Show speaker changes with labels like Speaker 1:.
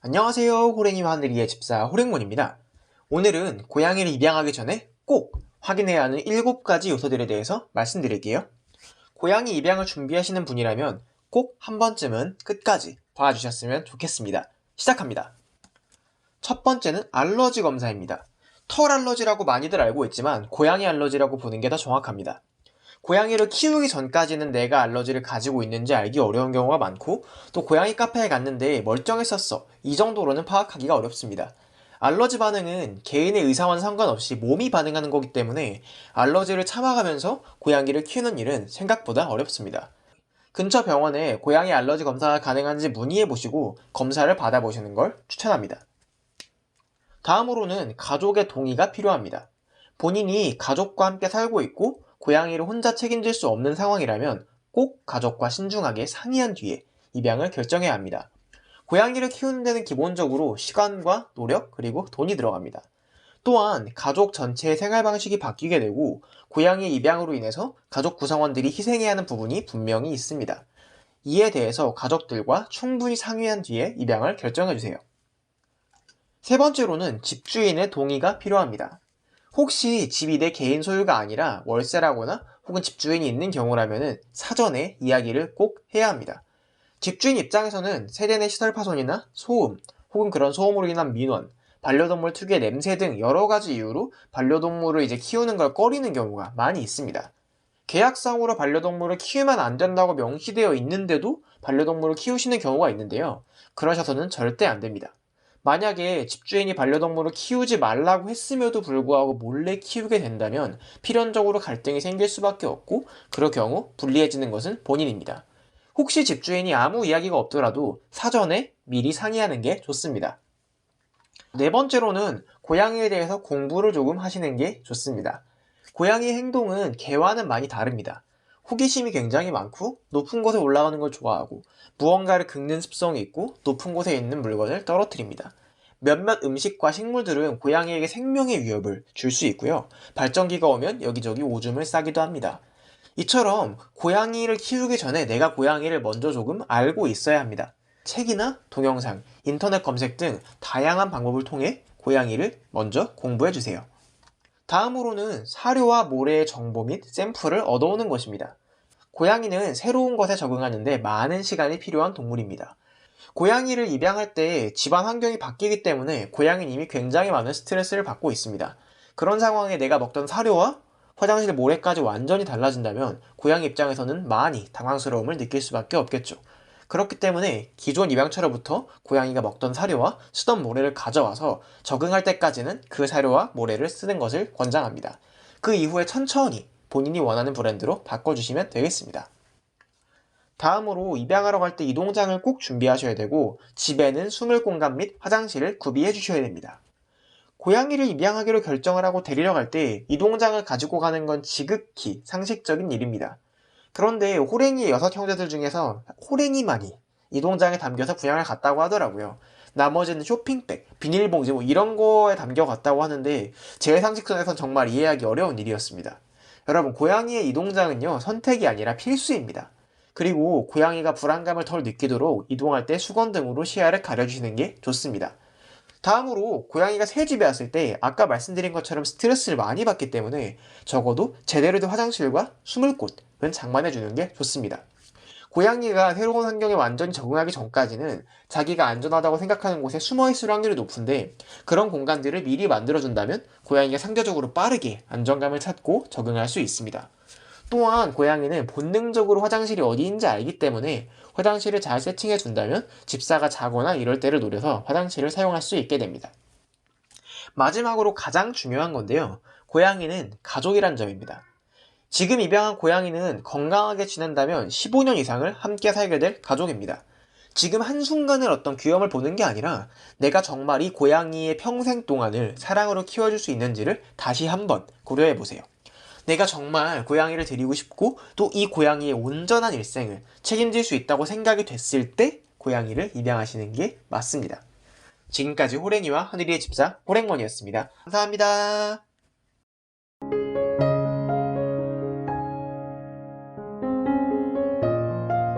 Speaker 1: 안녕하세요. 호랭이와 하늘이의 집사 호랭몬입니다. 오늘은 고양이를 입양하기 전에 꼭 확인해야 하는 7가지 요소들에 대해서 말씀드릴게요. 고양이 입양을 준비하시는 분이라면 꼭 한 번쯤은 끝까지 봐주셨으면 좋겠습니다. 시작합니다. 첫 번째는 알러지 검사입니다. 털 알러지라고 많이들 알고 있지만 고양이 알러지라고 보는 게 더 정확합니다. 고양이를 키우기 전까지는 내가 알러지를 가지고 있는지 알기 어려운 경우가 많고, 또 고양이 카페에 갔는데 멀쩡했었어, 이 정도로는 파악하기가 어렵습니다. 알러지 반응은 개인의 의사와는 상관없이 몸이 반응하는 거기 때문에 알러지를 참아가면서 고양이를 키우는 일은 생각보다 어렵습니다. 근처 병원에 고양이 알러지 검사가 가능한지 문의해보시고 검사를 받아보시는 걸 추천합니다. 다음으로는 가족의 동의가 필요합니다. 본인이 가족과 함께 살고 있고 고양이를 혼자 책임질 수 없는 상황이라면 꼭 가족과 신중하게 상의한 뒤에 입양을 결정해야 합니다. 고양이를 키우는 데는 기본적으로 시간과 노력 그리고 돈이 들어갑니다. 또한 가족 전체의 생활 방식이 바뀌게 되고 고양이 입양으로 인해서 가족 구성원들이 희생해야 하는 부분이 분명히 있습니다. 이에 대해서 가족들과 충분히 상의한 뒤에 입양을 결정해주세요. 세 번째로는 집주인의 동의가 필요합니다. 혹시 집이 내 개인 소유가 아니라 월세라거나 혹은 집주인이 있는 경우라면 사전에 이야기를 꼭 해야 합니다. 집주인 입장에서는 세대 내 시설 파손이나 소음, 혹은 그런 소음으로 인한 민원, 반려동물 특유의 냄새 등 여러 가지 이유로 반려동물을 키우는 걸 꺼리는 경우가 많이 있습니다. 계약상으로 반려동물을 키우면 안 된다고 명시되어 있는데도 반려동물을 키우시는 경우가 있는데요. 그러셔서는 절대 안 됩니다. 만약에 집주인이 반려동물을 키우지 말라고 했음에도 불구하고 몰래 키우게 된다면 필연적으로 갈등이 생길 수밖에 없고, 그럴 경우 불리해지는 것은 본인입니다. 혹시 집주인이 아무 이야기가 없더라도 사전에 미리 상의하는 게 좋습니다. 네 번째로는 고양이에 대해서 공부를 조금 하시는 게 좋습니다. 고양이의 행동은 개와는 많이 다릅니다. 호기심이 굉장히 많고 높은 곳에 올라가는 걸 좋아하고 무언가를 긁는 습성이 있고 높은 곳에 있는 물건을 떨어뜨립니다. 몇몇 음식과 식물들은 고양이에게 생명의 위협을 줄 수 있고요. 발전기가 오면 여기저기 오줌을 싸기도 합니다. 이처럼 고양이를 키우기 전에 내가 고양이를 먼저 조금 알고 있어야 합니다. 책이나 동영상, 인터넷 검색 등 다양한 방법을 통해 고양이를 먼저 공부해주세요. 다음으로는 사료와 모래의 정보 및 샘플을 얻어오는 것입니다. 고양이는 새로운 것에 적응하는데 많은 시간이 필요한 동물입니다. 고양이를 입양할 때 집안 환경이 바뀌기 때문에 고양이는 이미 굉장히 많은 스트레스를 받고 있습니다. 그런 상황에 내가 먹던 사료와 화장실 모래까지 완전히 달라진다면 고양이 입장에서는 많이 당황스러움을 느낄 수밖에 없겠죠. 그렇기 때문에 기존 입양처로부터 고양이가 먹던 사료와 쓰던 모래를 가져와서 적응할 때까지는 그 사료와 모래를 쓰는 것을 권장합니다. 그 이후에 천천히 본인이 원하는 브랜드로 바꿔주시면 되겠습니다. 다음으로 입양하러 갈 때 이동장을 꼭 준비하셔야 되고, 집에는 숨을 공간 및 화장실을 구비해 주셔야 됩니다. 고양이를 입양하기로 결정을 하고 데리러 갈 때 이동장을 가지고 가는 건 지극히 상식적인 일입니다. 그런데 호랭이의 6형제들 중에서 호랭이만이 이동장에 담겨서 분양을 갔다고 하더라고요. 나머지는 쇼핑백, 비닐봉지 이런 거에 담겨 갔다고 하는데 제 상식선에선 정말 이해하기 어려운 일이었습니다. 여러분, 고양이의 이동장은요, 선택이 아니라 필수입니다. 그리고 고양이가 불안감을 덜 느끼도록 이동할 때 수건 등으로 시야를 가려주시는 게 좋습니다. 다음으로 고양이가 새 집에 왔을 때 아까 말씀드린 것처럼 스트레스를 많이 받기 때문에 적어도 제대로 된 화장실과 숨을 곳은 장만해주는 게 좋습니다. 고양이가 새로운 환경에 완전히 적응하기 전까지는 자기가 안전하다고 생각하는 곳에 숨어있을 확률이 높은데, 그런 공간들을 미리 만들어준다면 고양이가 상대적으로 빠르게 안정감을 찾고 적응할 수 있습니다. 또한 고양이는 본능적으로 화장실이 어디인지 알기 때문에 화장실을 잘 세팅해 준다면 집사가 자거나 이럴 때를 노려서 화장실을 사용할 수 있게 됩니다. 마지막으로 가장 중요한 건데요. 고양이는 가족이란 점입니다. 지금 입양한 고양이는 건강하게 지낸다면 15년 이상을 함께 살게 될 가족입니다. 지금 한순간을 어떤 귀염을 보는 게 아니라 내가 정말 이 고양이의 평생 동안을 사랑으로 키워줄 수 있는지를 다시 한번 고려해 보세요. 내가 정말 고양이를 데리고 싶고 또 이 고양이의 온전한 일생을 책임질 수 있다고 생각이 됐을 때 고양이를 입양하시는 게 맞습니다. 지금까지 호랭이와 하늘이의 집사 호랭몬이었습니다. 감사합니다.